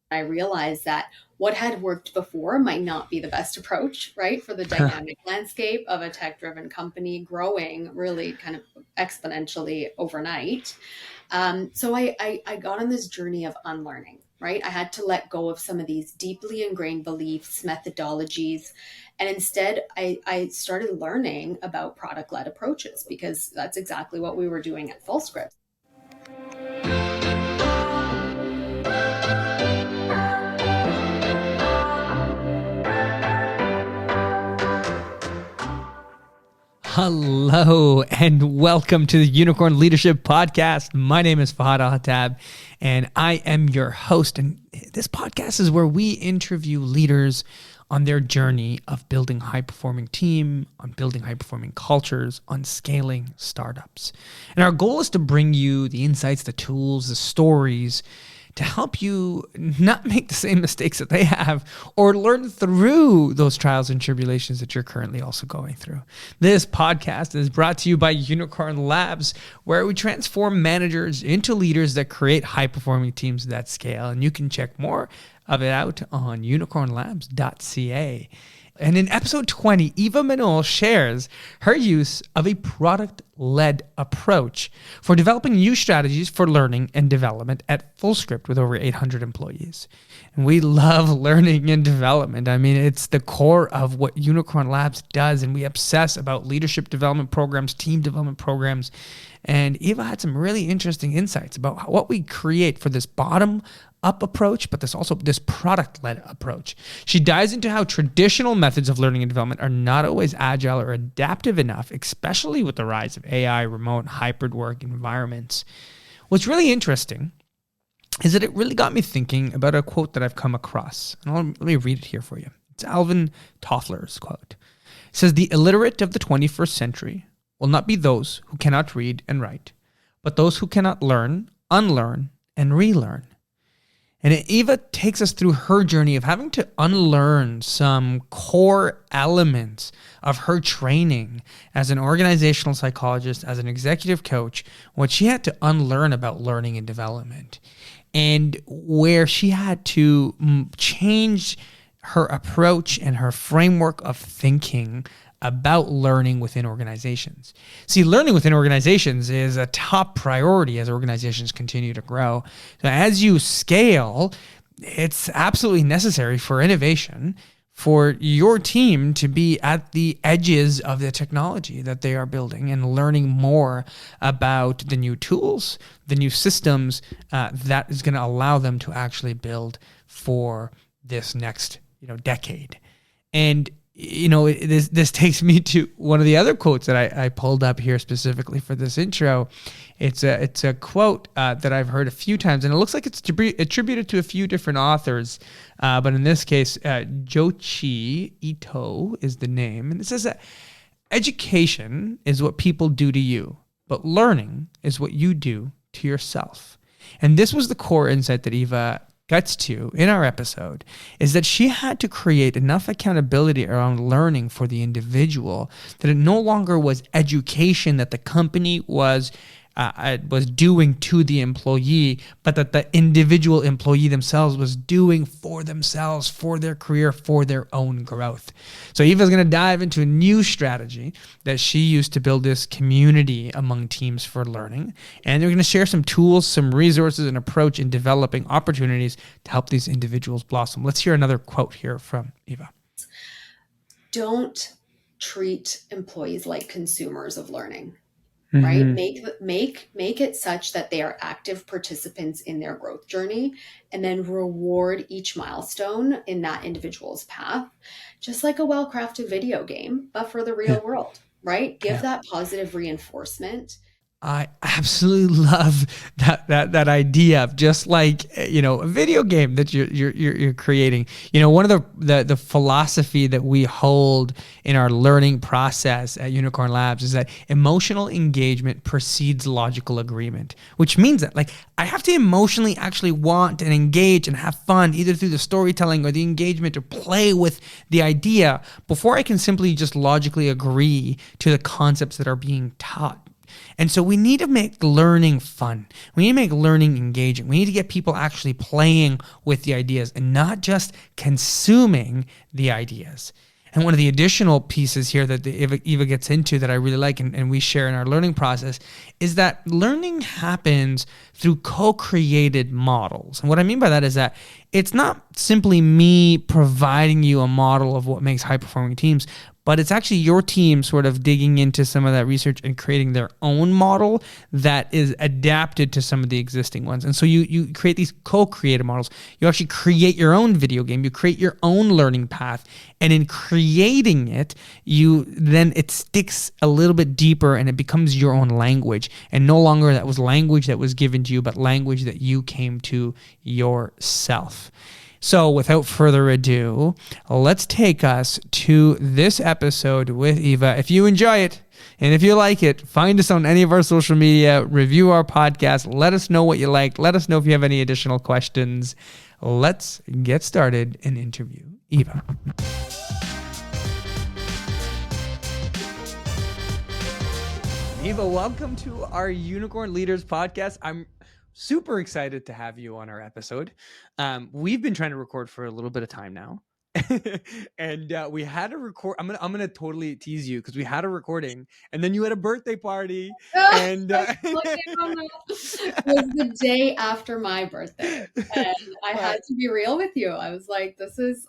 I realized that what had worked before might not be the best approach, right? For the dynamic landscape of a tech-driven company growing really kind of exponentially overnight. So I got on this journey of unlearning, right? I had to let go of some of these deeply ingrained beliefs, methodologies, and instead I started learning about product-led approaches because that's exactly what we were doing at Fullscript. Hello and welcome to the Unicorn Leadership Podcast. My name is Fahad Al-Hattab and I am your host. And this podcast is where we interview leaders on their journey of building high-performing team, on building high-performing cultures, on scaling startups. And our goal is to bring you the insights, the tools, the stories to help you not make the same mistakes that they have or learn through those trials and tribulations that you're currently also going through. This podcast is brought to you by Unicorn Labs, where we transform managers into leaders that create high-performing teams that scale. And you can check more of it out on unicornlabs.ca. And in episode 20, Eva Manole shares her use of a product-led approach for developing new strategies for learning and development at Fullscript with over 800 employees. And we love learning and development. I mean, it's the core of what Unicorn Labs does, and we obsess about leadership development programs, team development programs. And Eva had some really interesting insights about what we create for this bottom-up approach, but this product-led approach. She dives into how traditional methods of learning and development are not always agile or adaptive enough, especially with the rise of AI, remote, hybrid work environments. What's really interesting is that it really got me thinking about a quote that I've come across. And let me read it here for you. It's Alvin Toffler's quote. It says, "The illiterate of the 21st century will not be those who cannot read and write, but those who cannot learn, unlearn, and relearn." And Eva takes us through her journey of having to unlearn some core elements of her training as an organizational psychologist, as an executive coach, what she had to unlearn about learning and development, and where she had to change her approach and her framework of thinking about learning within organizations. See, learning within organizations is a top priority as organizations continue to grow. So as you scale, it's absolutely necessary for innovation for your team to be at the edges of the technology that they are building and learning more about the new tools, the new systems that is going to allow them to actually build for this next decade. And this takes me to one of the other quotes that I pulled up here specifically for this intro. It's a quote that I've heard a few times, and it looks like it's attributed to a few different authors. But in this case, Jochi Ito is the name. And it says that education is what people do to you, but learning is what you do to yourself. And this was the core insight that Eva gets to in our episode, is that she had to create enough accountability around learning for the individual that it no longer was education that the company was doing to the employee, but that the individual employee themselves was doing for themselves, for their career, for their own growth. So Eva's going to dive into a new strategy that she used to build this community among teams for learning. And they're going to share some tools, some resources, and approach in developing opportunities to help these individuals blossom. Let's hear another quote here from Eva. Don't treat employees like consumers of learning. Right? Make it such that they are active participants in their growth journey, and then reward each milestone in that individual's path, just like a well-crafted video game, but for the real world, right? Give that positive reinforcement. I absolutely love that idea of just like a video game that you're creating. One of the philosophy that we hold in our learning process at Unicorn Labs is that emotional engagement precedes logical agreement, which means that I have to emotionally actually want and engage and have fun either through the storytelling or the engagement or play with the idea before I can simply just logically agree to the concepts that are being taught. And so we need to make learning fun. We need to make learning engaging. We need to get people actually playing with the ideas and not just consuming the ideas. And one of the additional pieces here that Eva gets into that I really like and we share in our learning process is that learning happens through co-created models. And what I mean by that is that it's not simply me providing you a model of what makes high-performing teams, but it's actually your team sort of digging into some of that research and creating their own model that is adapted to some of the existing ones. And so you create these co-created models. You actually create your own video game. You create your own learning path. And in creating it, it sticks a little bit deeper and it becomes your own language. And no longer that was language that was given to you, but language that you came to yourself. So without further ado, let's take us to this episode with Eva. If you enjoy it and if you like it, find us on any of our social media, review our podcast, let us know what you like, let us know if you have any additional questions. Let's get started and interview Eva. Eva, welcome to our Unicorn Leaders podcast. I'm super excited to have you on our episode. We've been trying to record for a little bit of time now. And we had a record. I'm gonna totally tease you because we had a recording, and then you had a birthday party, and It was the day after my birthday, and I had to be real with you. I was like,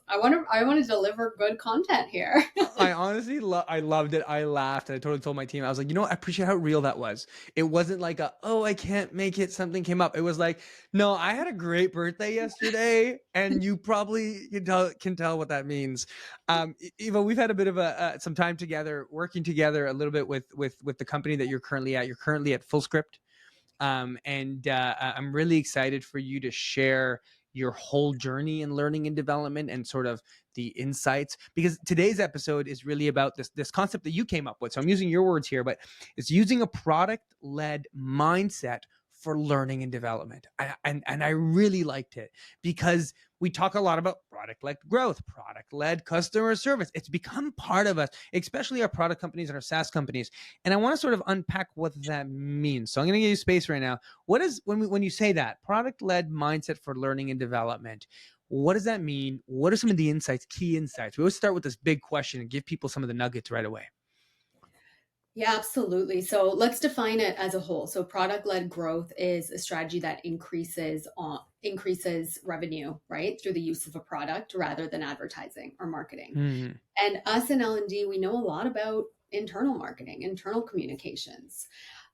I want to deliver good content here. I honestly I loved it. I laughed and I totally told my team. I was like, I appreciate how real that was. It wasn't like I can't make it, something came up. It was like, no, I had a great birthday yesterday, and you probably can tell what that means. Eva, we've had a bit of some time together, working together a little bit with the company that you're currently at. You're currently at Fullscript. And I'm really excited for you to share your whole journey in learning and development and sort of the insights, because today's episode is really about this concept that you came up with. So I'm using your words here, but it's using a product-led mindset for learning and development. And I really liked it because we talk a lot about product-led growth, product-led customer service. It's become part of us, especially our product companies and our SaaS companies. And I want to sort of unpack what that means. So I'm going to give you space right now. What is, when you say that, product-led mindset for learning and development, what does that mean? What are some of the insights, key insights? We always start with this big question and give people some of the nuggets right away. Yeah, absolutely. So let's define it as a whole. So product-led growth is a strategy that increases revenue, right, through the use of a product rather than advertising or marketing. Mm-hmm. And us in L&D, we know a lot about internal marketing, internal communications.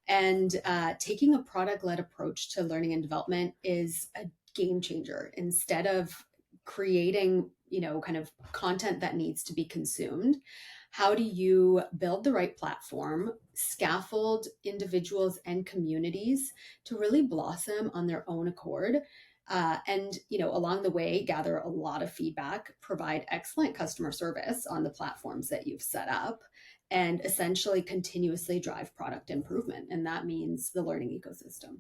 And taking a product-led approach to learning and development is a game changer. Instead of creating, kind of content that needs to be consumed, how do you build the right platform, scaffold individuals and communities to really blossom on their own accord? And along the way, gather a lot of feedback, provide excellent customer service on the platforms that you've set up, and essentially continuously drive product improvement. And that means the learning ecosystem.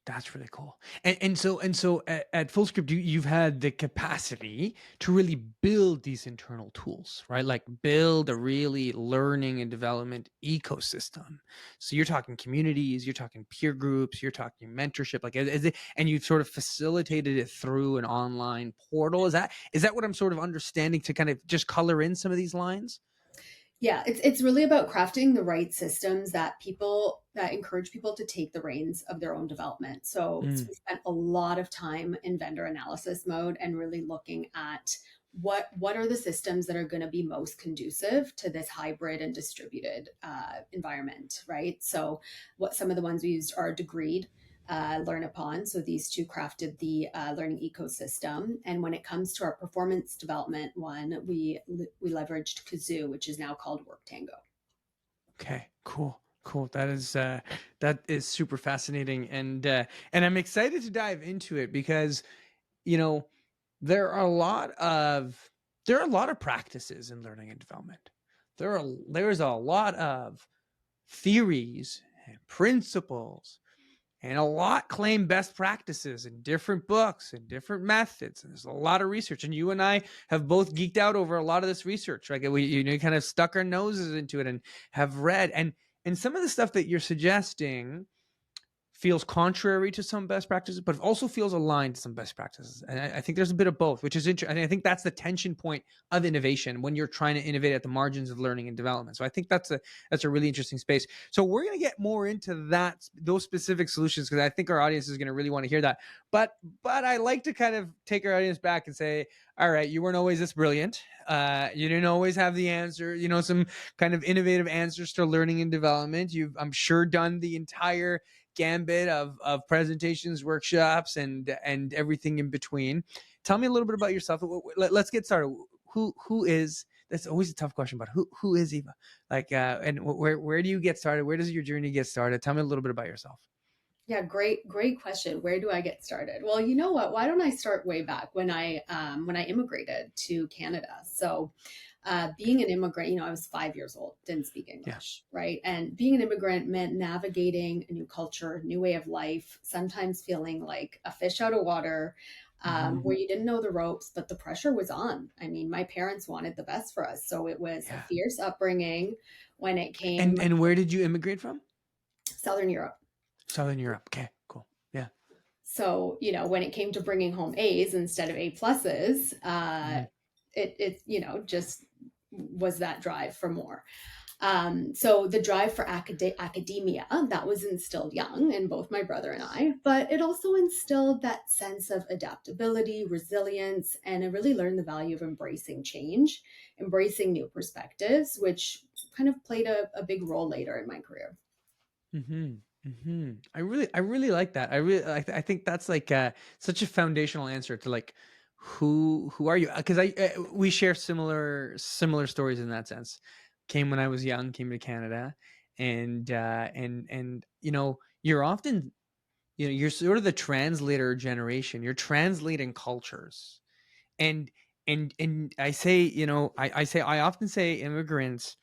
That's really cool. And so at Fullscript, you've had the capacity to really build these internal tools, right? Like build a really learning and development ecosystem. So you're talking communities, you're talking peer groups, you're talking mentorship, and you've sort of facilitated it through an online portal. Is that what I'm sort of understanding to kind of just color in some of these lines? Yeah, it's really about crafting the right systems that encourage people to take the reins of their own development. So we spent a lot of time in vendor analysis mode and really looking at what are the systems that are going to be most conducive to this hybrid and distributed environment, right? So what some of the ones we used are Degreed, Learn Upon. So these two crafted the learning ecosystem. And when it comes to our performance development one, we leveraged Kazoo, which is now called Worktango. Okay, cool. That is super fascinating, and I'm excited to dive into it because there are a lot of practices in learning and development. There's a lot of theories and principles, and a lot claim best practices in different books and different methods. And there's a lot of research, and you and I have both geeked out over a lot of this research. Right? We kind of stuck our noses into it and have read. And And some of the stuff that you're suggesting feels contrary to some best practices, but it also feels aligned to some best practices. And I think there's a bit of both, which is interesting. And I think that's the tension point of innovation when you're trying to innovate at the margins of learning and development. So I think that's a really interesting space. So we're going to get more into those specific solutions because I think our audience is going to really want to hear that. But I like to kind of take our audience back and say, all right, you weren't always this brilliant. You didn't always have the answer, some kind of innovative answers to learning and development. You've, I'm sure, done the entire gambit of presentations, workshops, and everything in between. Tell me a little bit about yourself. Let's get started. Who is? That's always a tough question, but who is Eva? Like, and where do you get started? Where does your journey get started? Tell me a little bit about yourself. Yeah, great question. Where do I get started? Well, you know what? Why don't I start way back when I immigrated to Canada? So, being an immigrant, I was 5 years old, didn't speak Yeah. English, right? And being an immigrant meant navigating a new culture, new way of life, sometimes feeling like a fish out of water, Mm-hmm. where you didn't know the ropes, but the pressure was on. I mean, my parents wanted the best for us, so it was a Yeah. fierce upbringing when it And came and where did you immigrate from? Southern Europe. Southern Europe. Okay. Cool. Yeah. So, when it came to bringing home A's instead of A pluses, Mm-hmm. it just was that drive for more. So the drive for academia, that was instilled young in both my brother and I, but it also instilled that sense of adaptability, resilience, and I really learned the value of embracing change, embracing new perspectives, which kind of played a big role later in my career. Mm-hmm. Mm-hmm. I really like that. I think that's like such a foundational answer to like who are you? Because we share similar stories in that sense. Came when I was young, came to Canada, and you're often you're sort of the translator generation. You're translating cultures, and and I say I often say immigrants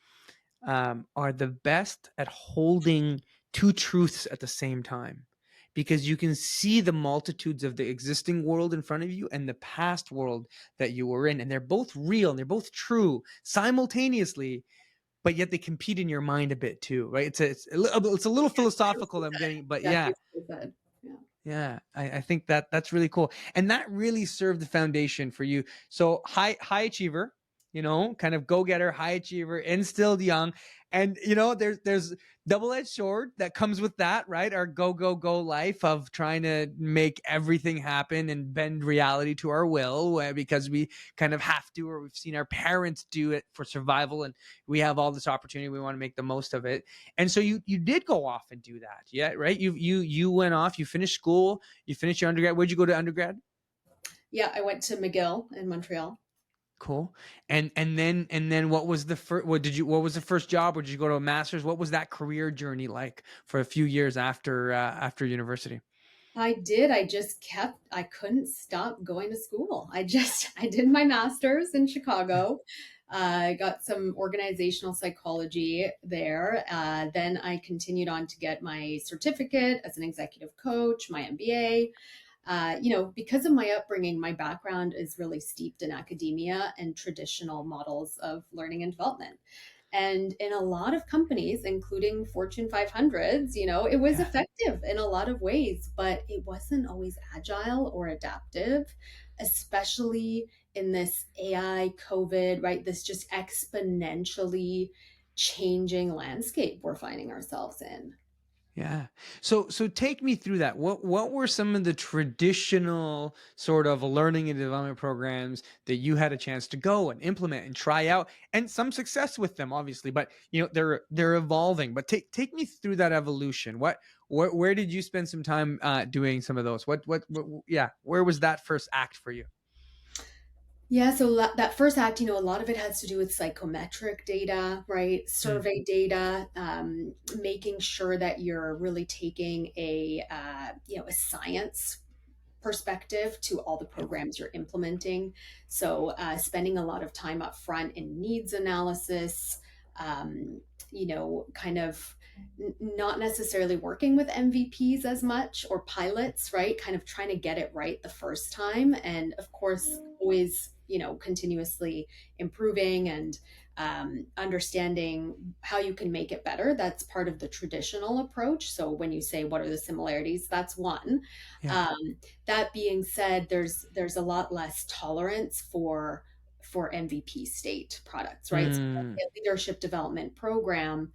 are the best at holding two truths at the same time because you can see the multitudes of the existing world in front of you and the past world that you were in, and they're both real and they're both true simultaneously, but yet they compete in your mind a bit too, right? It's a little philosophical that I'm getting, but That yeah. beautifully said. Yeah. Yeah, I think that's really cool, and that really served the foundation for you. So high achiever, kind of go getter, high achiever, instilled young, and there's double edged sword that comes with that, right? Our go life of trying to make everything happen and bend reality to our will, because we kind of have to, or we've seen our parents do it for survival, and we have all this opportunity, we want to make the most of it. And so you did go off and do that, yeah, right? You went off, you finished school, you finished your undergrad. Where'd you go to undergrad? Yeah, I went to McGill in Montreal. Cool. And then what was the first? What was the first job? Or did you go to a master's? What was that career journey like for a few years after university? I did. I couldn't stop going to school. I did my master's in Chicago. I got some organizational psychology there. Then I continued on to get my certificate as an executive coach, my MBA. Because of my upbringing, my background is really steeped in academia and traditional models of learning and development. And in a lot of companies, including Fortune 500s, it was Yeah. effective in a lot of ways, but it wasn't always agile or adaptive, especially in this AI, COVID, right? This just exponentially changing landscape we're finding ourselves in. Yeah. So take me through that. What were some of the traditional sort of learning and development programs that you had a chance to go and implement and try out, and some success with them, obviously, but they're evolving. But take me through that evolution. Where did you spend some time doing some of those? What yeah, where was that first act for you? Yeah, so that first act, a lot of it has to do with psychometric data, right? Mm, Survey data, making sure that you're really taking a science perspective to all the yep. programs you're implementing. So, spending a lot of time up front in needs analysis, kind of not necessarily working with MVPs as much or pilots, right? Kind of trying to get it right the first time. And of course, always, continuously improving and understanding how you can make it better. That's part of the traditional approach. So when you say what are the similarities, that's one. Yeah. Um, that being said, there's a lot less tolerance for MVP state products, right? So Mm, a leadership development program,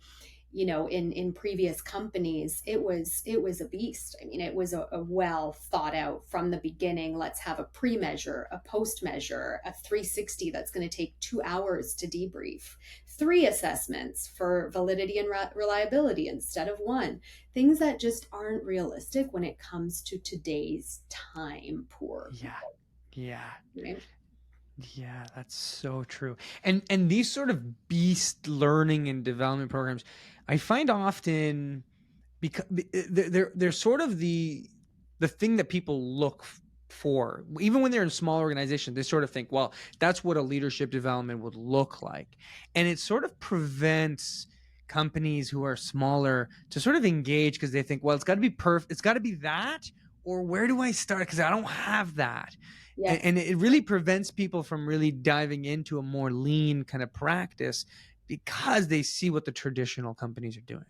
in previous companies, it was a beast. I mean, it was a well thought out from the beginning. Let's have a pre-measure, a post-measure, a 360 that's going to take 2 hours to debrief, three assessments for validity and reliability instead of one. Things that just aren't realistic when it comes to today's time poor yeah. people, Yeah. right? Yeah, that's so true. And these sort of beast learning and development programs, I find often because they're sort of the thing that people look for. Even when they're in small organizations, they sort of think, well, that's what a leadership development would look like. And it sort of prevents companies who are smaller to sort of engage because they think, well, it's got to be perfect. It's got to be that, or where do I start? Because I don't have that. And Yes. it really prevents people from really diving into a more lean kind of practice because they see what the traditional companies are doing.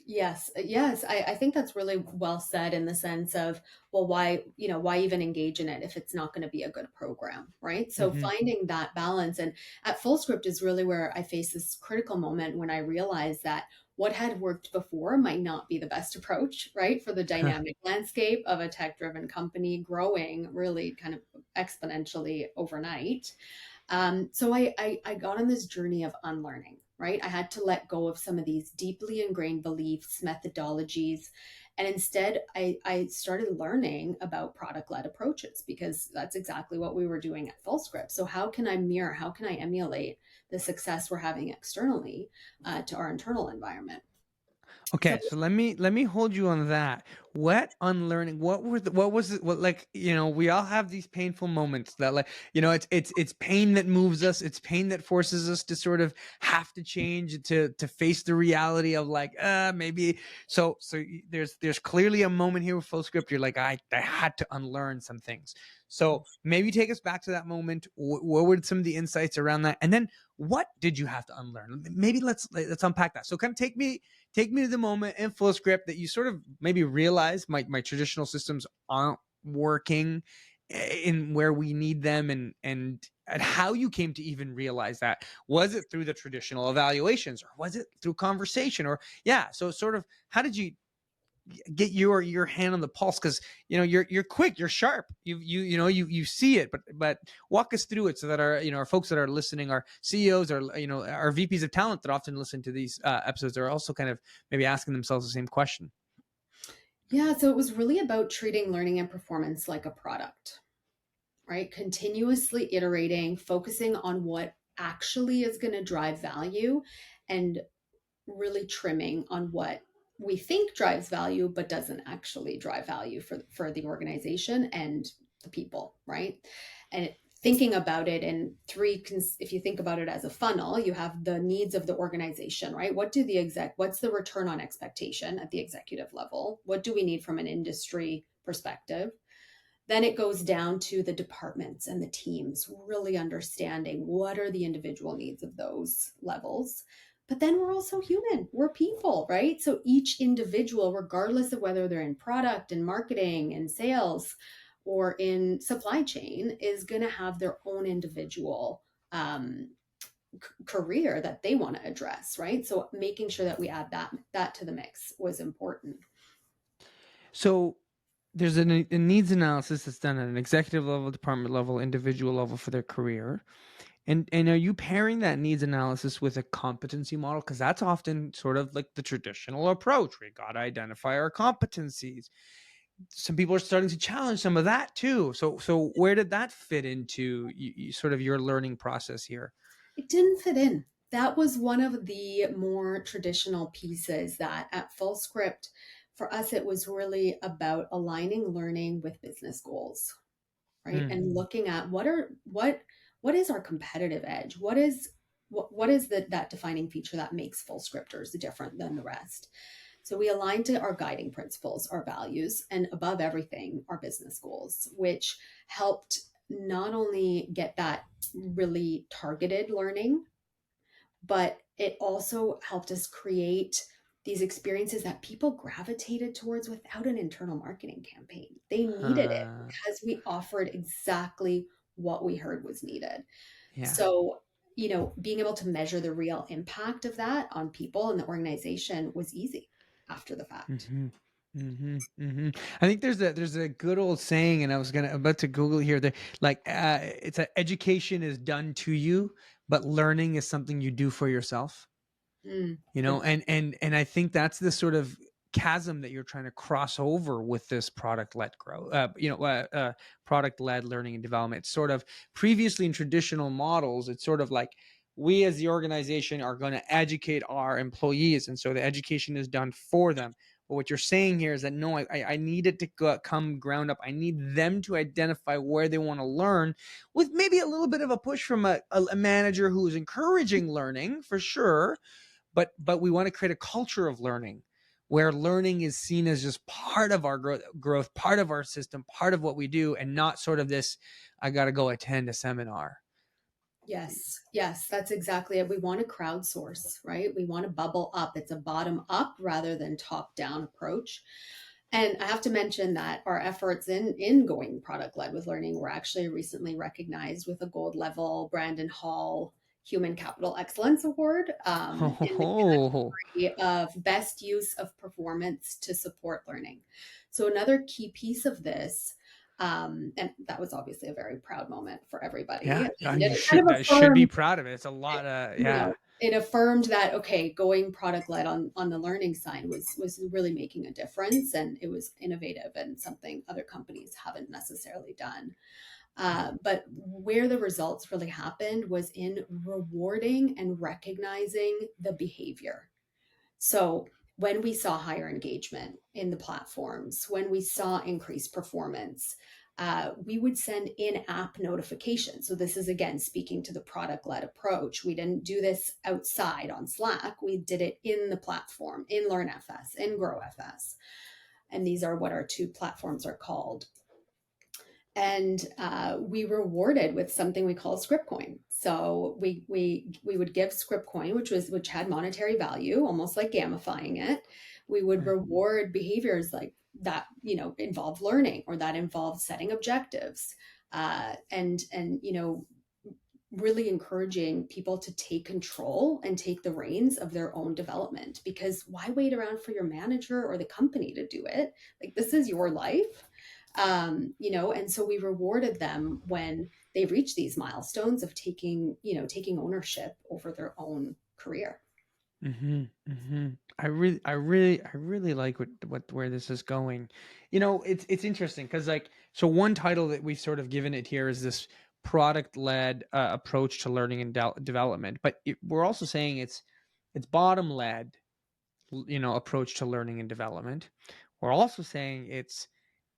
Yes, yes, I think that's really well said in the sense of, well, why even engage in it if it's not going to be a good program, right? So Mm-hmm. finding that balance and at Fullscript is really where I face this critical moment when I realized that what had worked before might not be the best approach, right? For the dynamic landscape of a tech-driven company growing really kind of exponentially overnight. So I got on this journey of unlearning, right? I had to let go of some of these deeply ingrained beliefs, methodologies, and instead I started learning about product led approaches because that's exactly what we were doing at Fullscript. So how can I mirror, how can I emulate the success we're having externally to our internal environment? So Okay, so let me hold you on that. What unlearning? What was it? What, like, we all have these painful moments that, like, it's pain that moves us. It's pain that forces us to sort of have to change to face the reality of, like, maybe. There's clearly a moment here with Full Script. You're like, I had to unlearn some things. So maybe take us back to that moment. What were some of the insights around that? And then what did you have to unlearn? Maybe let's unpack that. So kind of take me to the moment in Full Script that you sort of maybe realize my traditional systems aren't working in where we need them, and how you came to even realize that. Was it through the traditional evaluations, or was it through conversation, or yeah, so sort of how did you get your hand on the pulse? Because you're quick, you're sharp, you see it, but walk us through it so that our folks that are listening, our CEOs, or our VPs of talent that often listen to these episodes, are also kind of maybe asking themselves the same question. yeah, so it was really about treating learning and performance like a product, right? Continuously iterating, focusing on what actually is going to drive value and really trimming on what we think drives value but doesn't actually drive value for the organization and the people, right? And thinking about it in three, if you think about it as a funnel, you have the needs of the organization, right? What's the return on expectation at the executive level? What do we need from an industry perspective? Then it goes down to the departments and the teams, really understanding what are the individual needs of those levels. But then we're also human, we're people, right? So each individual, regardless of whether they're in product and marketing and sales or in supply chain, is going to have their own individual career that they want to address, right? So making sure that we add that to the mix was important. So there's a needs analysis that's done at an executive level, department level, individual level for their career. And are you pairing that needs analysis with a competency model? Because that's often sort of like the traditional approach. We got to identify our competencies. Some people are starting to challenge some of that too. So where did that fit into sort of your learning process here? It didn't fit in. That was one of the more traditional pieces that at Fullscript, for us, it was really about aligning learning with business goals, right? Mm. And looking at what is our competitive edge? What is that defining feature that makes Fullscripters different than the rest? So we aligned to our guiding principles, our values, and above everything, our business goals, which helped not only get that really targeted learning, but it also helped us create these experiences that people gravitated towards without an internal marketing campaign. They needed it Uh, because we offered exactly what we heard was needed. yeah. So, being able to measure the real impact of that on people and the organization was easy after the fact. Hmm. I think there's a good old saying, and I was about to Google here. That like it's a education is done to you, but learning is something you do for yourself. Good. And I think that's the sort of chasm that you're trying to cross over with this product led growth, product led learning and development. It's sort of previously in traditional models, it's sort of like we as the organization are going to educate our employees, and so the education is done for them. But what you're saying here is that no, I need it to come ground up. I need them to identify where they want to learn, with maybe a little bit of a push from a manager who is encouraging learning for sure, but we want to create a culture of learning where learning is seen as just part of our growth, part of our system, part of what we do, and not sort of this I got to go attend a seminar. Yes, yes, that's exactly it. We want to crowdsource, right? We want to bubble up. It's a bottom up rather than top down approach. And I have to mention that our efforts in going product led with learning were actually recently recognized with a gold level Brandon Hall Human Capital Excellence Award in the Oh. of best use of performance to support learning. So another key piece of this, and that was obviously a very proud moment for everybody. Yeah, And you it kind should of that should be affirmed, proud of it. It's a lot of you yeah. know, it affirmed that okay, going product led on the learning side was really making a difference, and it was innovative and something other companies haven't necessarily done. But where the results really happened was in rewarding and recognizing the behavior. So when we saw higher engagement in the platforms, when we saw increased performance, we would send in-app notifications. So this is again speaking to the product-led approach. We didn't do this outside on Slack. We did it in the platform, in LearnFS, in GrowFS. And these are what our two platforms are called. And we rewarded with something we call script coin. So we would give script coin, which had monetary value, almost like gamifying it. We would Mm. reward behaviors like that, involve learning or that involve setting objectives, and really encouraging people to take control and take the reins of their own development. Because why wait around for your manager or the company to do it? Like this is your life. And so we rewarded them when they reached these milestones of taking ownership over their own career. I really like what where this is going. It's interesting because like so one title that we've sort of given it here is this product led approach to learning and development, but we're also saying it's bottom led, approach to learning and development. We're also saying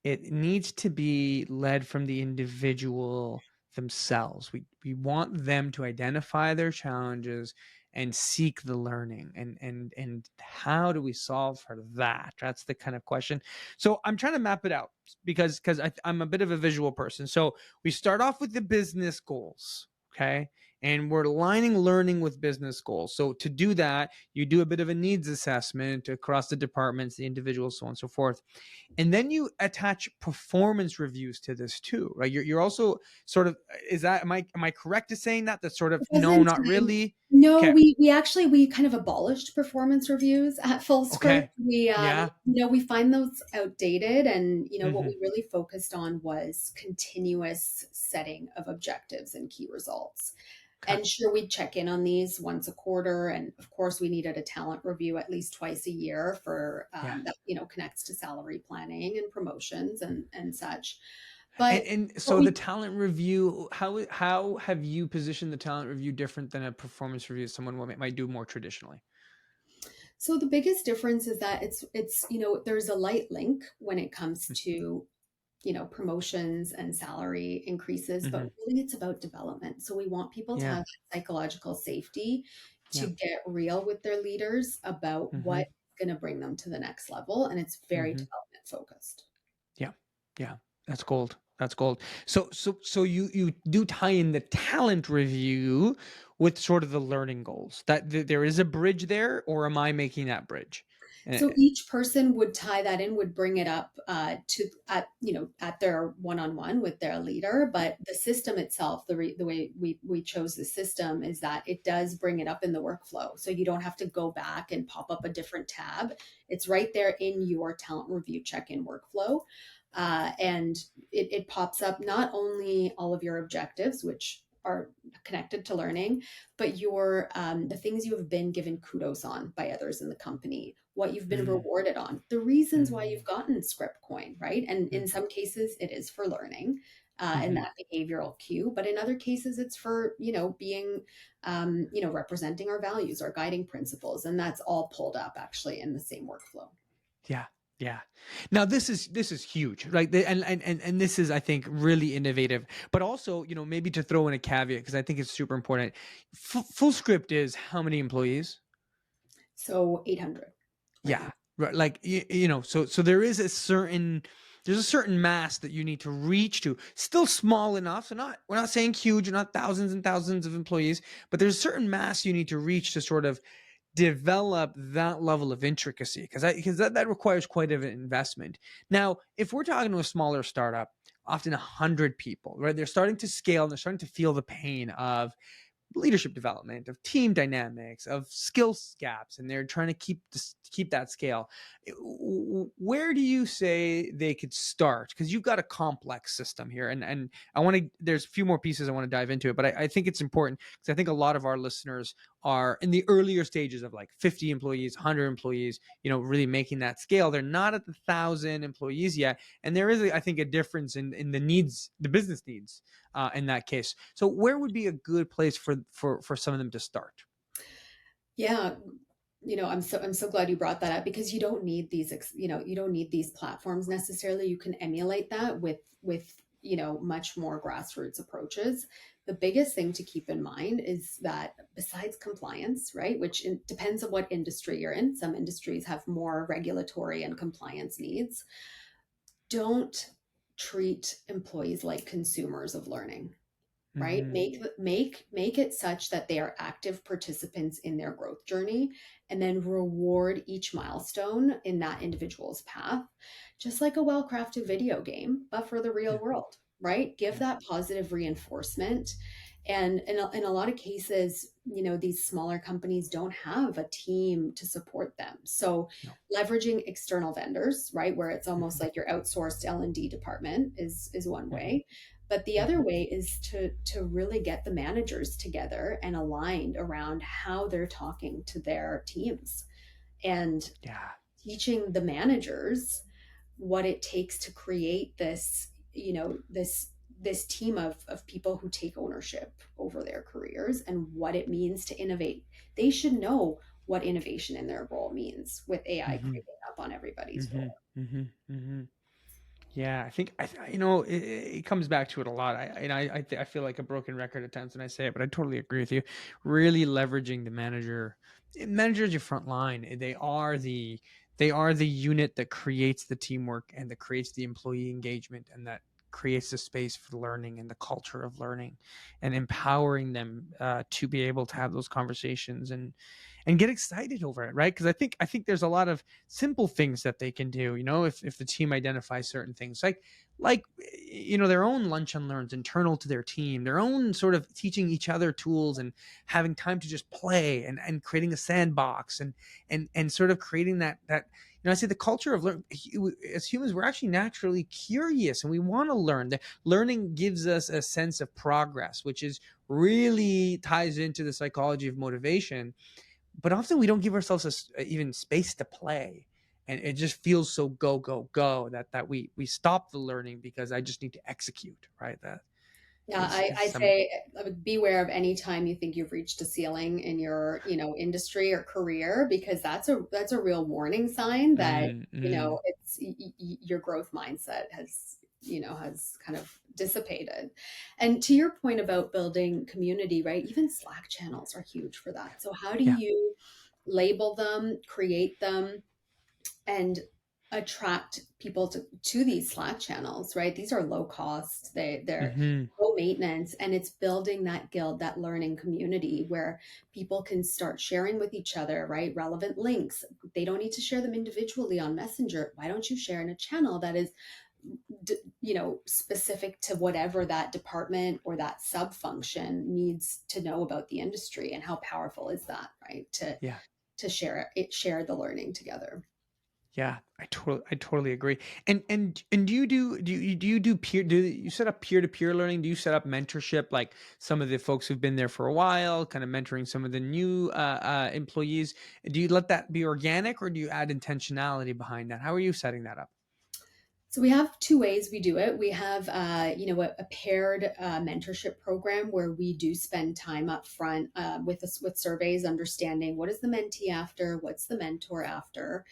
it needs to be led from the individual themselves. We want them to identify their challenges and seek the learning. And how do we solve for that? That's the kind of question. So I'm trying to map it out because I'm a bit of a visual person. So we start off with the business goals. Okay. And we're aligning learning with business goals. So to do that, you do a bit of a needs assessment across the departments, the individuals, so on and so forth, and then you attach performance reviews to this too, right? You're also sort of, is that am I correct in saying that? That's sort It of no, wasn't. not really. No, Okay. we kind of abolished performance reviews at Fullscript. Okay. Yeah. We find those outdated, and what Hmm. we really focused on was continuous setting of objectives and key results. Okay. And sure, we'd check in on these once a quarter, and of course, we needed a talent review at least twice a year for Yeah. that connects to salary planning and promotions and such. And, But and what so the we talent review, how have you positioned the talent review different than a performance review someone might do more traditionally? So the biggest difference is that it's there's a light link when it comes to promotions and salary increases, but Mm-hmm. really it's about development. So we want people to Yeah. have psychological safety to Yeah. get real with their leaders about Mm-hmm. what's going to bring them to the next level, and it's very Mm-hmm. development focused. Yeah. Yeah. That's gold. That's gold. So you do tie in the talent review with sort of the learning goals. There is a bridge there, or am I making that bridge? So Eh, each person would tie that in, would bring it up to at at their one-on-one with their leader. But the system itself, the way we chose the system is that it does bring it up in the workflow. So you don't have to go back and pop up a different tab. It's right there in your talent review check-in workflow, and it pops up not only all of your objectives, which are connected to learning, but your the things you have been given kudos on by others in the company, what you've been mm, rewarded on, the reasons why you've mm, gotten script coin, right? And in mm, some cases, it is for learning. And mhm. that behavioral cue, but in other cases, it's for being, representing our values, our guiding principles, and that's all pulled up actually in the same workflow. Yeah. Yeah. Now this is huge, right? And this is, I think, really innovative. But also, maybe to throw in a caveat because I think it's super important. Fullscript is how many employees? So 800 right Yeah. now. Right. Like so there's a certain mass that you need to reach to. Still small enough. So not we're not saying huge, you're not thousands and thousands of employees, but there's a certain mass you need to reach to sort of develop that level of intricacy because that requires quite an investment. Now, if we're talking to a smaller startup, often 100 people, right? They're starting to scale and they're starting to feel the pain of leadership development, of team dynamics, of skill gaps, and they're trying to keep that scale. Where do you say they could start? Because you've got a complex system here, and I want to. There's a few more pieces I want to dive into it, but I think it's important because I think a lot of our listeners are in the earlier stages of like 50 employees, 100 employees. Really making that scale. They're not at the 1,000 employees yet, and there is, I think, a difference in the needs, the business needs in that case. So where would be a good place for some of them to start? Yeah, I'm so glad you brought that up because you don't need these you don't need these platforms necessarily. You can emulate that with much more grassroots approaches. The biggest thing to keep in mind is that besides compliance, right, which depends on what industry you're in. Some industries have more regulatory and compliance needs. Don't treat employees like consumers of learning, right? Mm-hmm. Make it such that they are active participants in their growth journey, and then reward each milestone in that individual's path, just like a well-crafted video game, but for the real Yeah, world, right? Give yeah, that positive reinforcement. And in a lot of cases, these smaller companies don't have a team to support them. So no. leveraging external vendors, right, where it's almost Mm-hmm. like your outsourced L&D department is one Mm-hmm. way. But the other Mm-hmm. way is to really get the managers together and aligned around how they're talking to their teams, and Yeah. teaching the managers what it takes to create this team of people who take ownership over their careers and what it means to innovate. They should know what innovation in their role means with AI Mm-hmm. creeping up on everybody's Mm-hmm. role. Mm-hmm. Mm-hmm. Yeah, I think it comes back to it a lot. I feel like a broken record at times when I say it, but I totally agree with you. Really leveraging the manager. Manager is your front line. They are the unit that creates the teamwork and that creates the employee engagement and that creates the space for learning and the culture of learning and empowering them to be able to have those conversations and get excited over it, right? Because I think there's a lot of simple things that they can do. If the team identifies certain things, like their own lunch and learns internal to their team, their own sort of teaching each other tools and having time to just play and creating a sandbox and sort of creating that. I say the culture of learn. As humans, we're actually naturally curious and we want to learn. The learning gives us a sense of progress, which is really ties into the psychology of motivation, but often we don't give ourselves even space to play, and it just feels so go go go that we stop the learning because I just need to execute, right? That Yeah, is I'd some. say beware of any time you think you've reached a ceiling in your, industry or career, because that's a real warning sign that, it's your growth mindset has kind of dissipated. And to your point about building community, right? Even Slack channels are huge for that. So how do Yeah. you label them, create them, and attract people to these Slack channels, right? These are low cost, they're Mm-hmm. low maintenance, and it's building that guild, that learning community where people can start sharing with each other, right? Relevant links. They don't need to share them individually on Messenger. Why don't you share in a channel that is specific to whatever that department or that sub function needs to know about the industry? And how powerful is that, right? Yeah. To share the learning together. Yeah, I totally agree. And do you set up peer to peer learning? Do you set up mentorship like some of the folks who've been there for a while, kind of mentoring some of the new employees? Do you let that be organic, or do you add intentionality behind that? How are you setting that up? So we have two ways we do it. We have, a paired mentorship program where we do spend time up front with us with surveys, understanding what is the mentee after, what's the mentor after,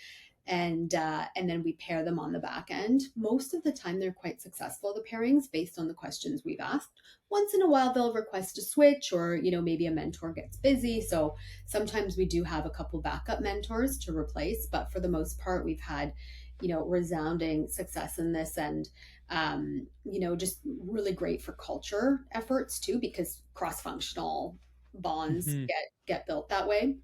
and then we pair them on the back end. Most of the time, they're quite successful, the pairings, based on the questions we've asked. Once in a while, they'll request a switch, or maybe a mentor gets busy. So sometimes we do have a couple backup mentors to replace, but for the most part, we've had resounding success in this, and just really great for culture efforts too, because cross-functional bonds Mm-hmm. get built that way.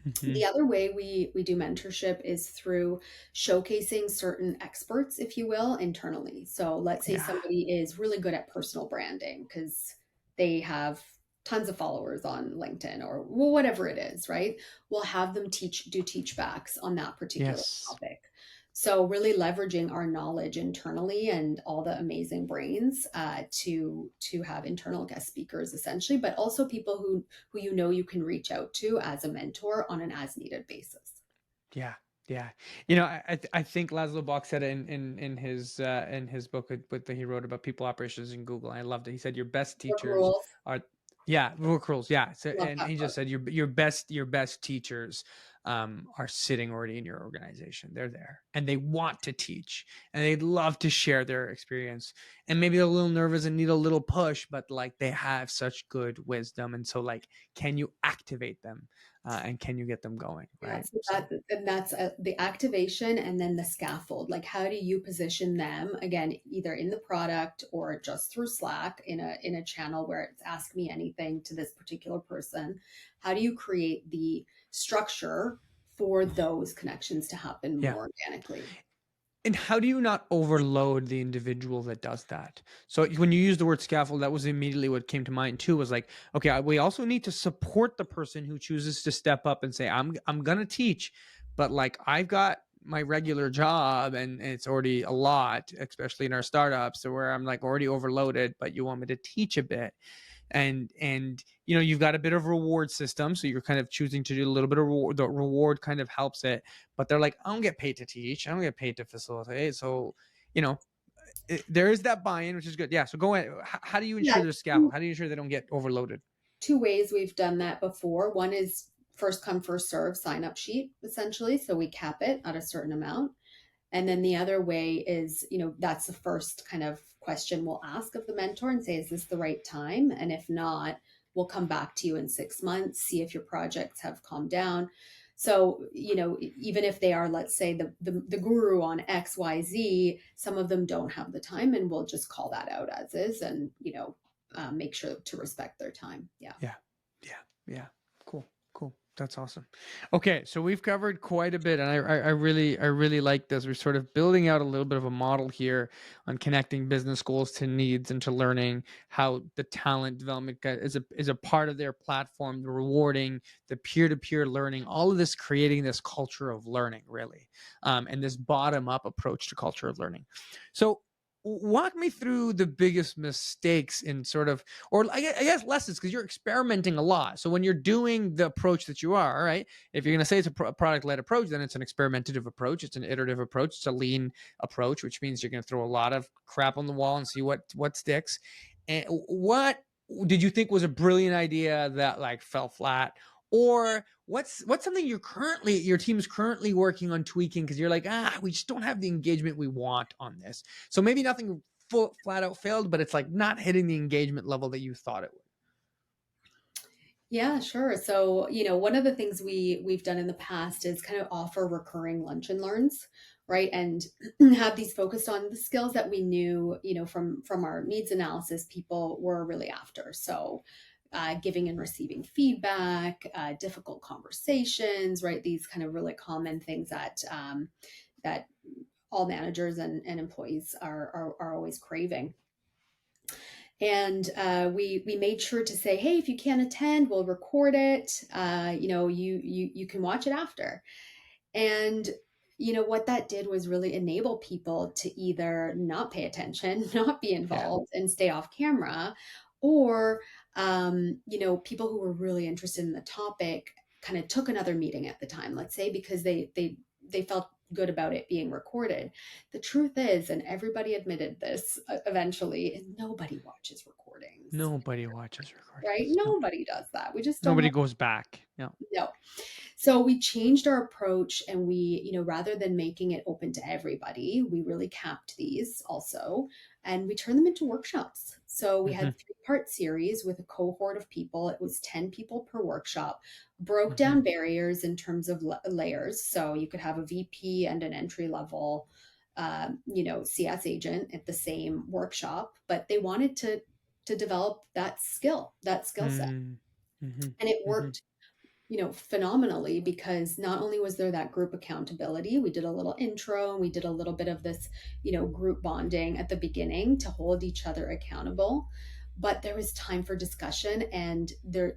Mm-hmm. The other way we do mentorship is through showcasing certain experts, if you will, internally. So let's say Yeah. somebody is really good at personal branding because they have tons of followers on LinkedIn or whatever it is, right? We'll have them do teach backs on that particular Yes. topic. So really leveraging our knowledge internally and all the amazing brains to have internal guest speakers essentially, but also people who you can reach out to as a mentor on an as needed basis. Yeah, yeah. I think Laszlo Bock said it in his book that he wrote about people operations in Google. I loved it. He said your best Work teachers rules. are, yeah, work rules. Yeah. So, Love and that he just book. said your best teachers are sitting already in your organization. They're there and they want to teach and they'd love to share their experience, and maybe they're a little nervous and need a little push, but like they have such good wisdom, and so like, can you activate them, and can you get them going, Yeah, right? so So that's the activation, and then the scaffold. Like, how do you position them again, either in the product or just through Slack in a channel where it's ask me anything to this particular person? How do you create the structure for those connections to happen yeah. more organically? And how do you not overload the individual that does that? So when you use the word scaffold, that was immediately what came to mind too. Was like, okay, we also need to support the person who chooses to step up and say, I'm gonna teach, but like I've got my regular job and it's already a lot, especially in our startups, so where I'm like already overloaded, but you want me to teach a bit, and you've got a bit of reward system, so you're kind of choosing to do a little bit of reward. The reward kind of helps it, but they're like, I don't get paid to teach, I don't get paid to facilitate, so you know there is that buy-in, which is good. Yeah, so go ahead. How do you Yeah, ensure there's scaffold? How do you ensure they don't get overloaded? two ways we've done that before. One is first come, first serve sign up sheet, essentially. So we cap it at a certain amount. And then the other way is, that's the first kind of question we'll ask of the mentor and say, is this the right time? And if not, we'll come back to you in 6 months, see if your projects have calmed down. So, even if they are, let's say, the guru on XYZ, some of them don't have the time, and we'll just call that out as is, and, make sure to respect their time. Yeah. Yeah. Yeah. Yeah. Cool. Cool. That's awesome. Okay, so we've covered quite a bit, and I really like this. We're sort of building out a little bit of a model here on connecting business goals to needs and to learning, how the talent development is a part of their platform, the rewarding, the peer to peer learning, all of this creating this culture of learning, really, and this bottom up approach to culture of learning. So walk me through the biggest mistakes in sort of, or I guess lessons, because you're experimenting a lot. So when you're doing the approach that you are, right? If you're going to say it's a product led approach, then it's an experimentative approach. It's an iterative approach. It's a lean approach, which means you're going to throw a lot of crap on the wall and see what sticks. And what did you think was a brilliant idea that like fell flat? Or what's something your team is currently working on tweaking because you're like, we just don't have the engagement we want on this. So maybe nothing flat out failed, but it's like not hitting the engagement level that you thought it would. Yeah, sure. So, one of the things we've done in the past is kind of offer recurring lunch and learns, right? And have these focused on the skills that we knew, from our needs analysis people were really after. So, giving and receiving feedback, difficult conversations, right? These kind of really common things that all managers and employees are always craving. And we made sure to say, hey, if you can't attend, we'll record it. You can watch it after. And what that did was really enable people to either not pay attention, not be Yeah. involved, and stay off camera, or people who were really interested in the topic kind of took another meeting at the time. Let's say because they felt good about it being recorded. The truth is, and everybody admitted this eventually, is nobody watches recordings, Nobody watches right? recordings. No. Nobody does that. We just don't Nobody have. goes back. No. No. So we changed our approach and rather than making it open to everybody, we really capped these also and we turned them into workshops. So we Hmm. had three-part series with a cohort of people. It was 10 people per workshop, broke Hmm. down barriers in terms of layers. So you could have a VP and an entry level, CS agent at the same workshop, but they wanted to develop that skill set. Hmm. Hmm. And it Hmm. worked phenomenally because not only was there that group accountability, we did a little intro and we did a little bit of this, group bonding at the beginning to hold each other accountable. But there was time for discussion and the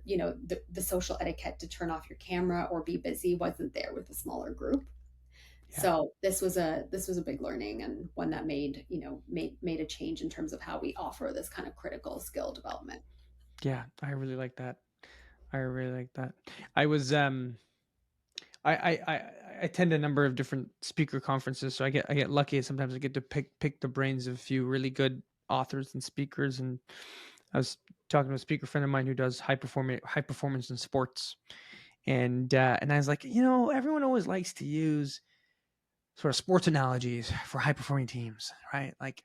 social etiquette to turn off your camera or be busy wasn't there with a smaller group. Yeah. So this was a big learning and one that made a change in terms of how we offer this kind of critical skill development. Yeah. I really like that. I really like that. I was I attend a number of different speaker conferences, so I get lucky. Sometimes I get to pick the brains of a few really good authors and speakers. And I was talking to a speaker friend of mine who does high performance in sports, and I was like, everyone always likes to use sort of sports analogies for high performing teams, right? Like,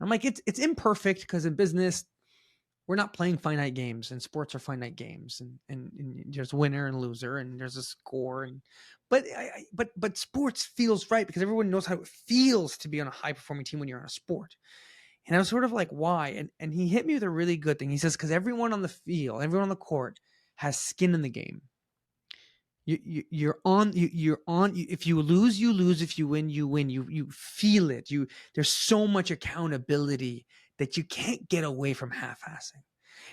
I'm like, it's imperfect because in business we're not playing finite games, and sports are finite games, and there's winner and loser and there's a score. And but sports feels right because everyone knows how it feels to be on a high performing team when you're on a sport. And I was sort of like, why? And he hit me with a really good thing. He says, because everyone on the field, everyone on the court has skin in the game. You're on. If you lose, you lose. If you win, you win. You feel it. There's so much accountability that you can't get away from half-assing.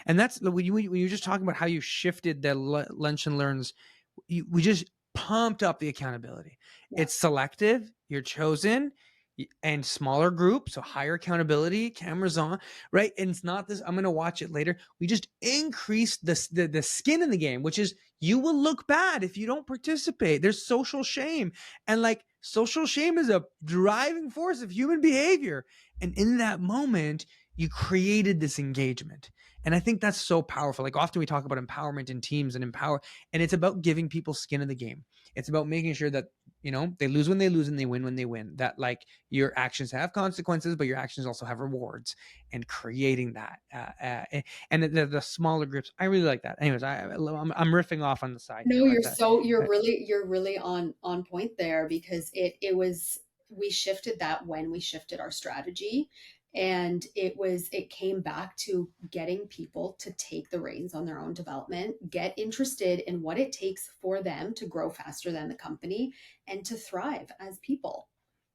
And that's when you're just talking about how you shifted the lunch and learns. We just pumped up the accountability. Yeah. It's selective. You're chosen, and smaller group, so higher accountability. Cameras on, right? And it's not this. I'm going to watch it later. We just increase the skin in the game, which is you will look bad if you don't participate. There's social shame, and like social shame is a driving force of human behavior. And in that moment, you created this engagement. And I think that's so powerful. Like often we talk about empowerment in teams and and it's about giving people skin in the game. It's about making sure that, they lose when they lose and they win when they win. That like your actions have consequences, but your actions also have rewards, and creating that. And the smaller groups, I really like that. Anyways, I'm riffing off on the side here, No, but you're uh, really on point there because it was we shifted that when we shifted our strategy and it came back to getting people to take the reins on their own development, get interested in what it takes for them to grow faster than the company and to thrive as people.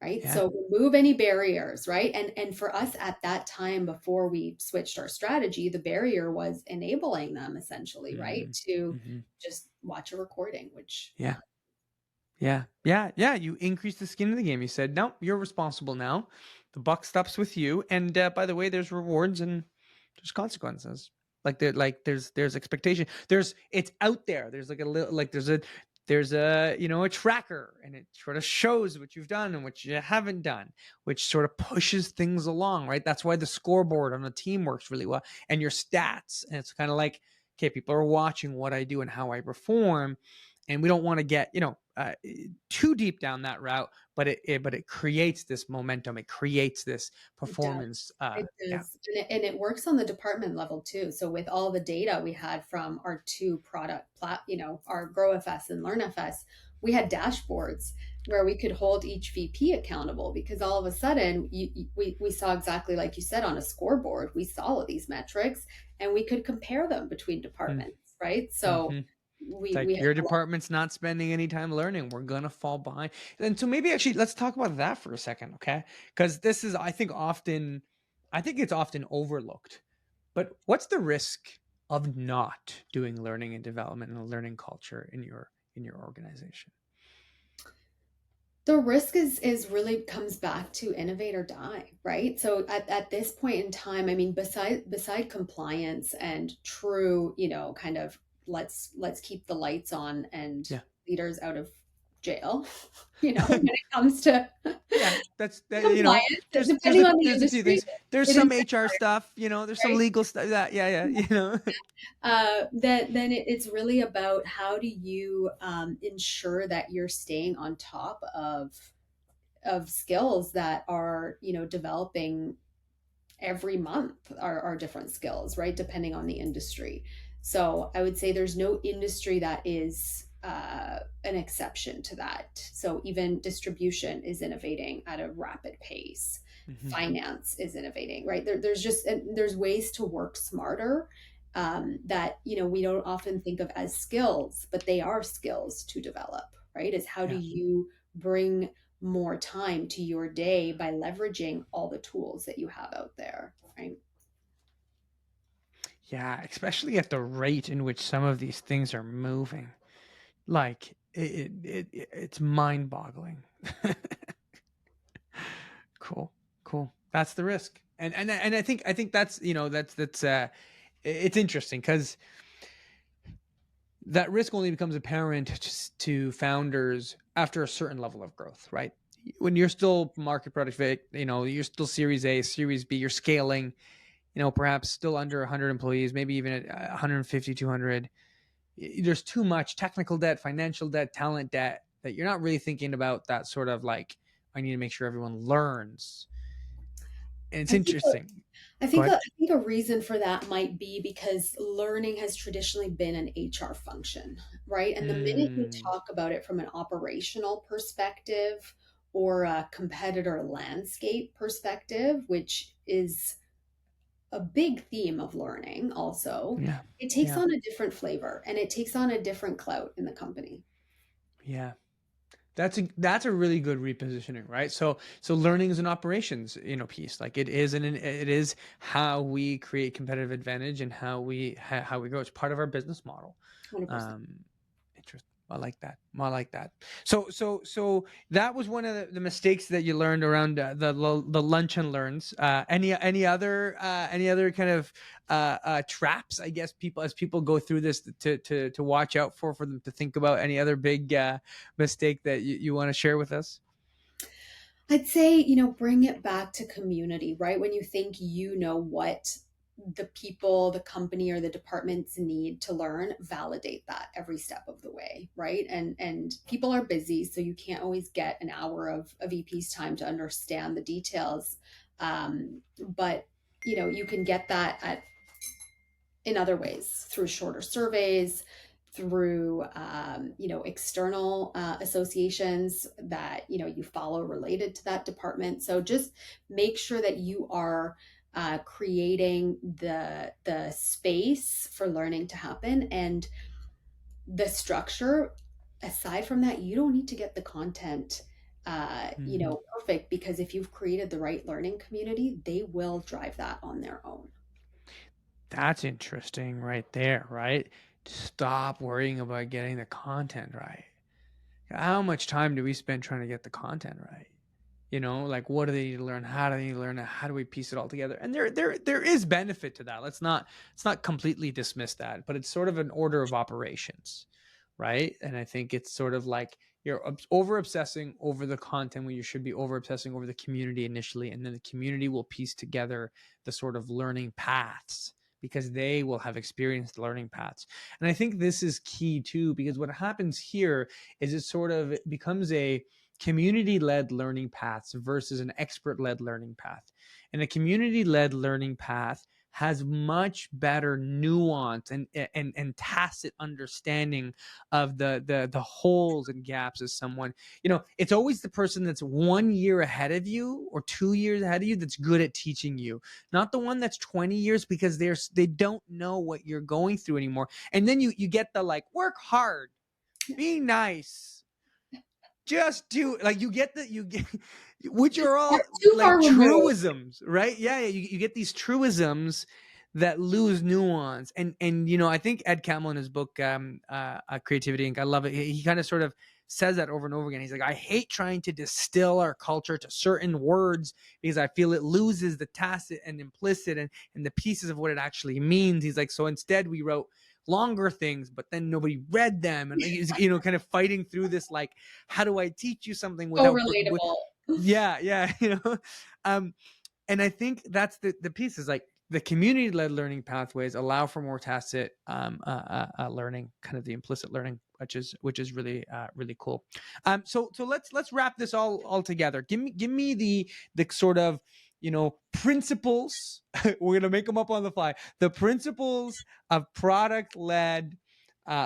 Right. yeah. So remove any barriers, right? And for us at that time before we switched our strategy, the barrier was enabling them essentially, right? Mm-hmm. To Mm-hmm. just watch a recording, which, yeah. Yeah. Yeah, yeah, yeah. You increase the skin in the game. You said, no, you're responsible now. The buck stops with you. And by the way, there's rewards and there's consequences. There's expectation. It's out there. There's like a little like there's a a tracker, and it sort of shows what you've done and what you haven't done, which sort of pushes things along, right? That's why the scoreboard on a team works really well, and your stats. And it's kind of like, okay, people are watching what I do and how I perform, and we don't want to get too deep down that route, but it creates this momentum, it creates this It does. performance. It Yeah, does. And it works on the department level too. So with all the data we had from our two our GrowFS and LearnFS, we had dashboards where we could hold each VP accountable because all of a sudden we saw exactly like you said on a scoreboard, we saw all of these metrics and we could compare them between departments, right? So mm-hmm. It's we like had your a lot. department's not spending any time learning. We're gonna fall behind. And so maybe actually let's talk about that for a second, okay? Because this is, I think it's often overlooked. But what's the risk of not doing learning and development and a learning culture in your organization? The risk is really comes back to innovate or die, right? So at this point in time, I mean, beside compliance and true, kind of let's keep the lights on and Yeah. leaders out of jail, when it comes to Yeah, that's that. compliance, There's depending on the a few industry, things. There's it is some HR stuff. There's some right. legal stuff. That yeah. Then it's really about how do you ensure that you're staying on top of skills that are developing every month are different skills, right, depending on the industry. So I would say there's no industry that is an exception to that. So even distribution is innovating at a rapid pace. Hmm. Finance is innovating, right? There's ways to work smarter that we don't often think of as skills, but they are skills to develop, right? Is how do Yeah, you bring more time to your day by leveraging all the tools that you have out there, right? yeah. Especially at the rate in which some of these things are moving, like it's mind boggling. Cool, cool. That's the risk, and I think that's it's interesting because that risk only becomes apparent to founders after a certain level of growth, right? When you're still market product fit, you're still Series A, Series B, you're scaling, perhaps still under 100 employees, maybe even at 150, 200. There's too much technical debt, financial debt, talent debt that you're not really thinking about that sort of like, I need to make sure everyone learns. And it's I think interesting. I Go think a, ahead. I think a reason for that might be because learning has traditionally been an HR function, right? And the minute you Mm, talk about it from an operational perspective or a competitor landscape perspective, which is a big theme of learning also, yeah. it takes Yeah. on a different flavor and it takes on a different clout in the company. Yeah. That's a really good repositioning, right? So learning is an operations, piece. Like it is how we create competitive advantage and how we grow. It's part of our business model. 100%. Interesting. I like that. I like that. So that was one of the mistakes that you learned around the lunch and learns. Any other kind of traps? I guess people go through this to watch out for them to think about any other big mistake that you want to share with us. I'd say, bring it back to community, right? When you think you know what the people, the company, or the departments need to learn, validate that every step of the way, right? And people are busy, so you can't always get an hour of a VP's time to understand the details. But you can get that in other ways through shorter surveys, through external associations that you follow related to that department. So just make sure that you are creating the space for learning to happen and the structure. Aside from that, you don't need to get the content Mhm. perfect, because if you've created the right learning community, they will drive that on their own. That's interesting, right there. Right. Stop worrying about getting the content right. How much time do we spend trying to get the content right? Like what do they need to learn? How do they need to learn it? How do we piece it all together? And there is benefit to that. Let's not completely dismiss that, but it's sort of an order of operations, right? And I think it's sort of like you're over obsessing over the content when you should be over obsessing over the community initially, and then the community will piece together the sort of learning paths because they will have experienced learning paths. And I think this is key too, because what happens here is it becomes a community-led learning paths versus an expert-led learning path. And a community-led learning path has much better nuance and tacit understanding of the holes and gaps as someone, it's always the person that's 1 year ahead of you or 2 years ahead of you that's good at teaching you, not the one that's 20 years, because they don't know what you're going through anymore. And then you get the like, work hard, be nice, just do, like, you get which are all Too like far removed. truisms, right? Yeah, you get these truisms that lose nuance. And I think Ed Catmull in his book, Creativity Inc., I love it, he kind of sort of says that over and over again. He's like, I hate trying to distill our culture to certain words because I feel it loses the tacit and implicit and the pieces of what it actually means. He's like, so instead we wrote longer things, but then nobody read them. And he's, kind of fighting through this, like, how do I teach you something So without, relatable. yeah, yeah, um, and I think that's the piece is like the community led learning pathways allow for more tacit learning, kind of the implicit learning, which is really really cool. So let's wrap this all together. Give me the sort of principles. We're gonna make them up on the fly. The principles of product led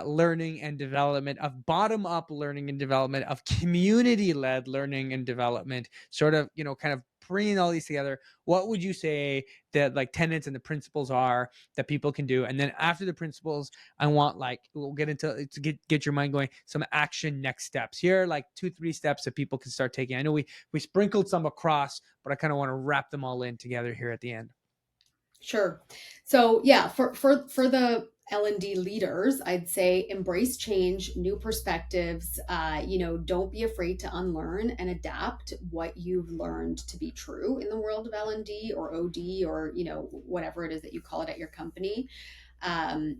learning and development, of bottom up learning and development, of community led learning and development, sort of, kind of bringing all these together. What would you say that like tenets and the principles are that people can do? And then after the principles, I want, like, we'll get into to get your mind going, some action next steps. Here are like 2-3 steps that people can start taking. I know we sprinkled some across, but I kind of want to wrap them all in together here at the end. Sure. So yeah, for the L&D leaders, I'd say embrace change, new perspectives. Don't be afraid to unlearn and adapt what you've learned to be true in the world of L&D or OD, or whatever it is that you call it at your company.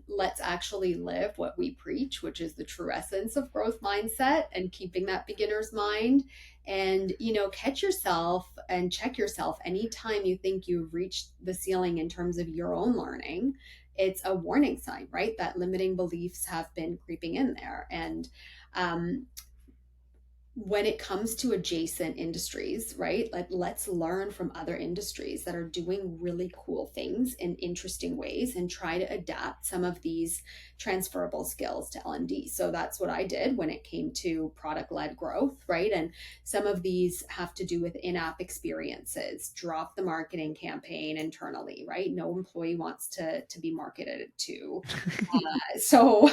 Let's actually live what we preach, which is the true essence of growth mindset and keeping that beginner's mind. And, catch yourself and check yourself anytime you think you've reached the ceiling in terms of your own learning. It's a warning sign, right? That limiting beliefs have been creeping in there. And when it comes to adjacent industries, right? Like, let's learn from other industries that are doing really cool things in interesting ways and try to adapt some of these transferable skills to L&D. So that's what I did when it came to product-led growth, right? And some of these have to do with in-app experiences. Drop the marketing campaign internally, right? No employee wants to be marketed to. So,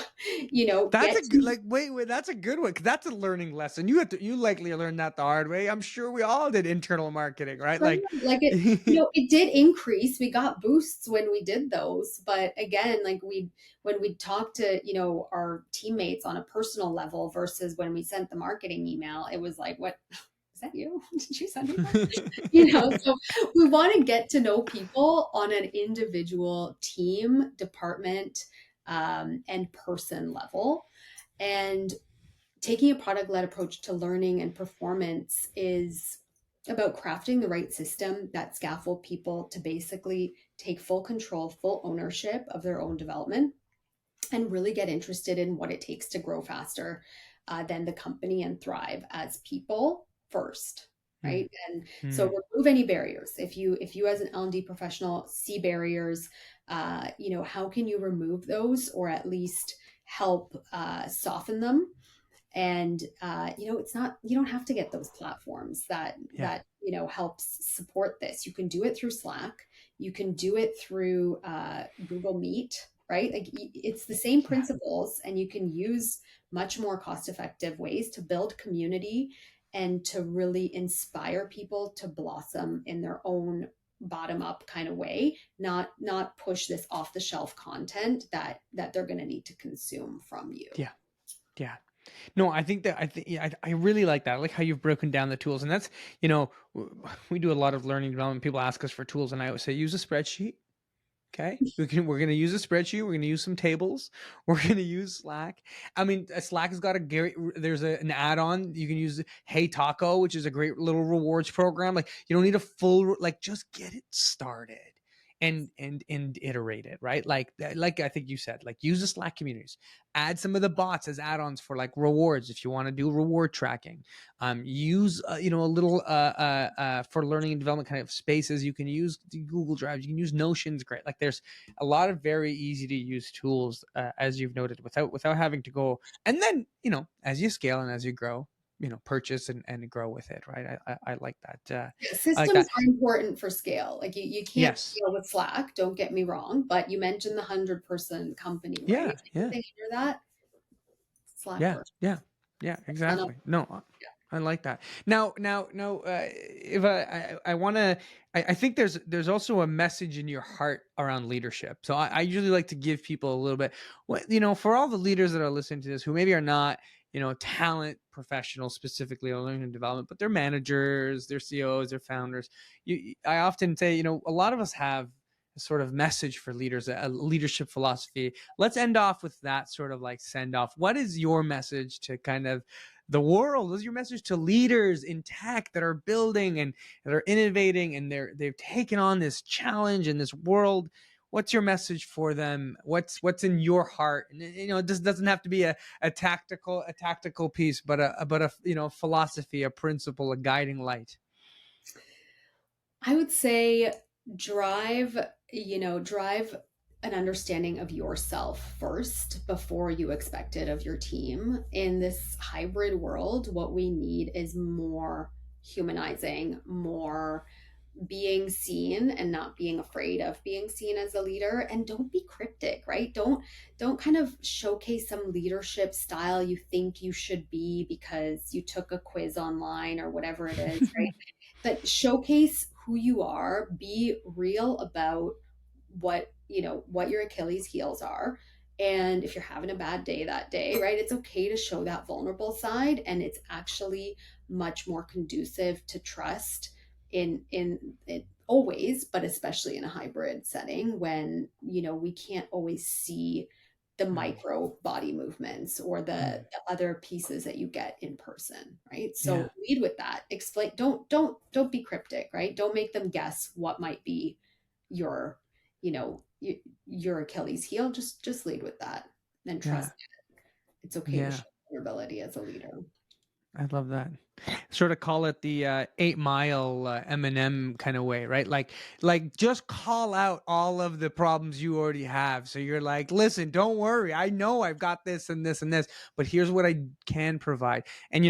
That's get a good, like, wait, that's a good one, 'cause that's a learning lesson. You likely learned that the hard way. I'm sure we all did internal marketing, right? right. Like, Like it did increase. We got boosts when we did those. But again, like when we talked to, our teammates on a personal level versus when we sent the marketing email, it was like, what, is that you? Did you send me that? So we want to get to know people on an individual team, department, and person level. And taking a product led approach to learning and performance is about crafting the right system that scaffold people to basically take full control, full ownership of their own development, and really get interested in what it takes to grow faster than the company and thrive as people first. Hmm, Right. And so hmm, remove any barriers. If you as an L&D professional see barriers, how can you remove those or at least help soften them? And it's not, you don't have to get those platforms that yeah, helps support this. You can do it through Slack, you can do it through Google Meet, right? Like, it's the same yeah, principles, and you can use much more cost effective ways to build community and to really inspire people to blossom in their own bottom up kind of way, not push this off the shelf content that they're going to need to consume from you. yeah, yeah. No, yeah, I really like that. I like how you've broken down the tools, and that's, we do a lot of learning development. People ask us for tools, and I always say use a spreadsheet. Okay, we're gonna use a spreadsheet. We're gonna use some tables. We're gonna use Slack. I mean, Slack has got a great. There's an add-on you can use. Hey Taco, which is a great little rewards program. Like, you don't need a full, like, just get it started, and iterate it, right? Like I think you said, like use the Slack communities, add some of the bots as add-ons for like rewards if you want to do reward tracking. Use a little for learning and development kind of spaces. You can use Google Drives, you can use Notion's great. Like there's a lot of very easy to use tools, as you've noted, without having to go. And then as you scale and as you grow, purchase and grow with it, right? I like that. Yeah, I like systems that. are important for scale. Like you can't Yes. scale with Slack, don't get me wrong, but you mentioned the 100-person company, right? Yeah. Yeah. Anything under that, Slack Yeah. works. Yeah. Yeah. And Exactly. No, I like that. Now, if I want to, I think there's also a message in your heart around leadership. So I usually like to give people a little bit, for all the leaders that are listening to this who maybe are not, talent professionals specifically or learning and development, but they're managers, they're CEOs, they're founders. I often say, a lot of us have a sort of message for leaders, a leadership philosophy. Let's end off with that sort of like send off. What is your message to kind of the world? What is your message to leaders in tech that are building and that are innovating and they've taken on this challenge in this world? What's your message for them? What's in your heart? And this doesn't have to be a tactical piece, but a philosophy, a principle, a guiding light. I would say drive, drive an understanding of yourself first before you expect it of your team. In this hybrid world, what we need is more humanizing, more being seen and not being afraid of being seen as a leader. And don't be cryptic, right? Don't kind of showcase some leadership style you think you should be because you took a quiz online or whatever it is, right? But showcase who you are, be real about what your Achilles heels are. And if you're having a bad day that day, right, it's okay to show that vulnerable side. And it's actually much more conducive to trust in it always, but especially in a hybrid setting when, we can't always see the Mm, micro body movements or mm, the other pieces that you get in person, right? yeah, So lead with that. Explain, don't be cryptic, right? Don't make them guess what might be your your Achilles heel. Just lead with that and yeah, trust it's okay to yeah. show vulnerability as a leader. I love that. Sort of call it the 8 Mile Eminem kind of way, right? Like just call out all of the problems you already have. So you're like, listen, don't worry. I know I've got this and this and this, but here's what I can provide. And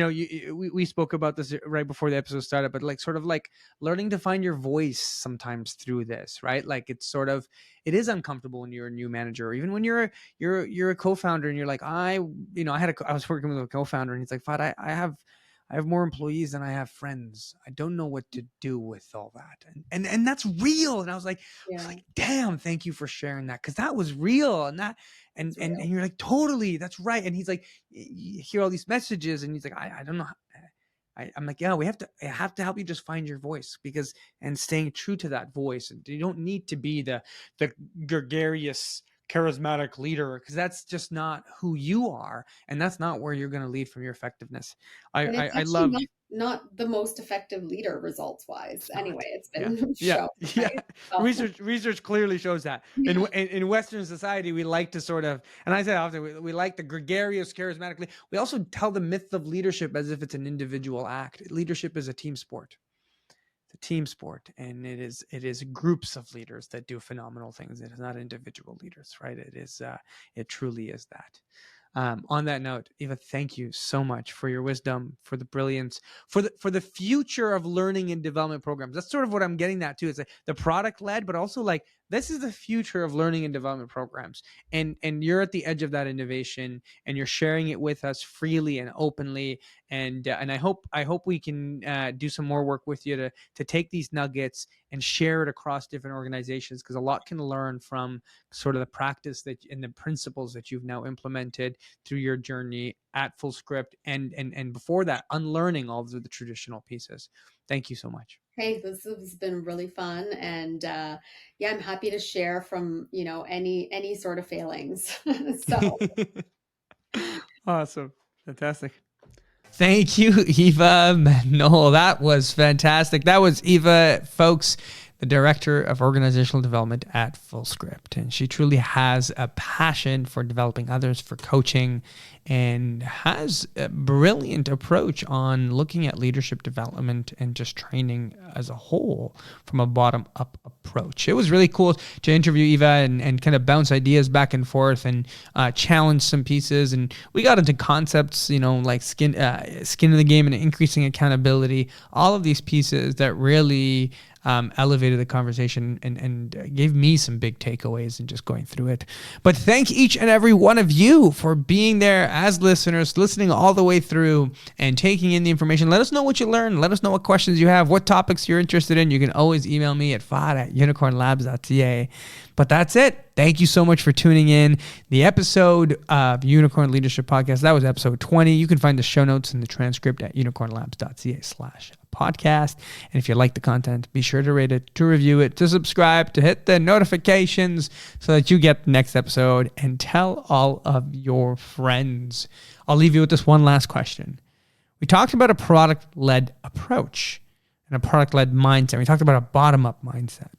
we spoke about this right before the episode started, but like sort of like learning to find your voice sometimes through this, right? Like it is uncomfortable when you're a new manager, or even when you're a co-founder and you're like, I was working with a co-founder and he's like, Fad, I have more employees than I have friends. I don't know what to do with all that. And that's real. And I was like, Yeah, damn, thank you for sharing that. Cause that was real. And that, it's and real. you're like, totally, that's right. And he's like, you hear all these messages and he's like, I don't know. I'm like, yeah, I have to help you just find your voice and staying true to that voice. And you don't need to be the gregarious, charismatic leader because that's just not who you are. And that's not where you're going to lead from your effectiveness. I, And it's I, I actually love not the most effective leader results wise. It's Anyway, not. it's Yeah. been Yeah. shown, Yeah. right? So, Research clearly shows that. yeah. In Western society, we like to sort of, and I say often, we like the gregarious, charismatically. We also tell the myth of leadership as if it's an individual act. Leadership is a team sport. It's a team sport, and it is groups of leaders that do phenomenal things. It is not individual leaders, right? It truly is that. On that note, Eva, thank you so much for your wisdom, for the brilliance, for the future of learning and development programs. That's sort of what I'm getting at too. It's like the product led, but also like this is the future of learning and development programs, and you're at the edge of that innovation, and you're sharing it with us freely and openly. And I hope we can do some more work with you to take these nuggets and share it across different organizations because a lot can learn from sort of the practice that and the principles that you've now implemented through your journey at Fullscript and before that, unlearning all of the traditional pieces. Thank you so much. Hey, this has been really fun, and yeah, I'm happy to share from any sort of failings. So Awesome. Fantastic. Thank you, Eva Manole. That was fantastic. That was Eva, folks. the Director of Organizational Development at Fullscript. And she truly has a passion for developing others, for coaching, and has a brilliant approach on looking at leadership development and just training as a whole from a bottom-up approach. It was really cool to interview Eva and kind of bounce ideas back and forth and challenge some pieces. And we got into concepts, like skin in the game and increasing accountability, all of these pieces that really elevated the conversation and gave me some big takeaways and just going through it. But thank each and every one of you for being there as listeners, listening all the way through and taking in the information. Let us know what you learned. Let us know what questions you have, what topics you're interested in. You can always email me at fahad@unicornlabs.ca. But that's it. Thank you so much for tuning in. The episode of Unicorn Leadership Podcast, that was episode 20. You can find the show notes and the transcript at unicornlabs.ca/podcast. And if you like the content, be sure to rate it, to review it, to subscribe, to hit the notifications so that you get the next episode, and tell all of your friends. I'll leave you with this one last question. We talked about a product-led approach and a product-led mindset. We talked about a bottom-up mindset.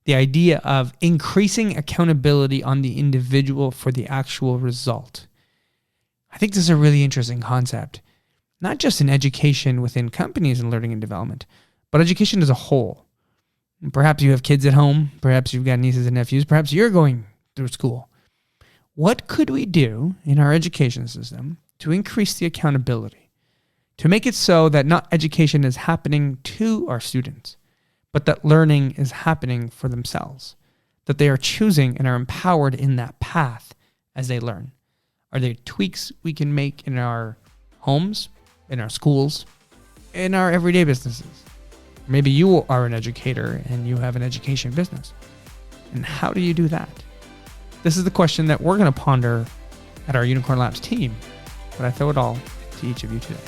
The idea of increasing accountability on the individual for the actual result. I think this is a really interesting concept, not just in education within companies and learning and development, but education as a whole. Perhaps you have kids at home, perhaps you've got nieces and nephews, perhaps you're going through school. What could we do in our education system to increase the accountability, to make it so that not education is happening to our students, but that learning is happening for themselves, that they are choosing and are empowered in that path as they learn? Are there tweaks we can make in our homes, in our schools, in our everyday businesses? Maybe you are an educator and you have an education business. And how do you do that? This is the question that we're going to ponder at our Unicorn Labs team, but I throw it all to each of you today.